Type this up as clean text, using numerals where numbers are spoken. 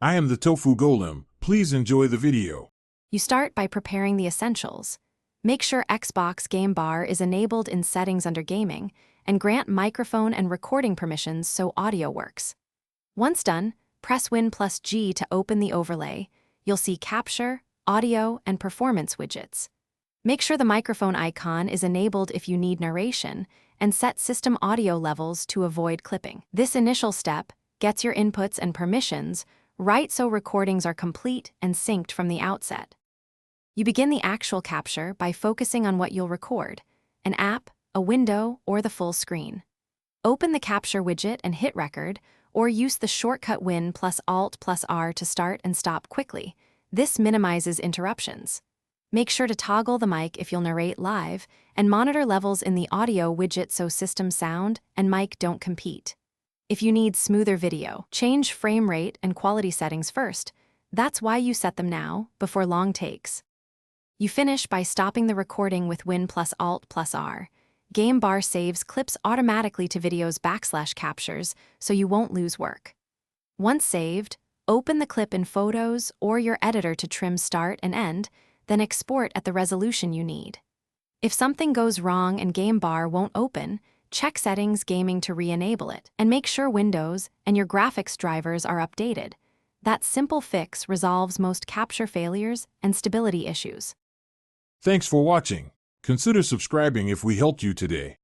I am the Tofu Golem. Please enjoy the video. You start by preparing the essentials. Make sure Xbox Game Bar is enabled in Settings under Gaming, and grant microphone and recording permissions so audio works. Once done, press Win+G to open the overlay. You'll see Capture, Audio, and Performance widgets. Make sure the microphone icon is enabled if you need narration, and set system audio levels to avoid clipping. This initial step gets your inputs and permissions right so recordings are complete and synced from the outset. You begin the actual capture by focusing on what you'll record: an app, a window, or the full screen. Open the capture widget and hit record, or use the shortcut Win+Alt+R to start and stop quickly. This minimizes interruptions. Make sure to toggle the mic if you'll narrate live, and monitor levels in the audio widget so system sound and mic don't compete. If you need smoother video, change frame rate and quality settings first. That's why you set them now, before long takes. You finish by stopping the recording with Win+Alt+R. Game Bar saves clips automatically to videos /captures, so you won't lose work. Once saved, open the clip in Photos or your editor to trim start and end, then export at the resolution you need. If something goes wrong and Game Bar won't open, check Settings Gaming to re-enable it, and make sure Windows and your graphics drivers are updated. That simple fix resolves most capture failures and stability issues. Thanks for watching. Consider subscribing if we helped you today.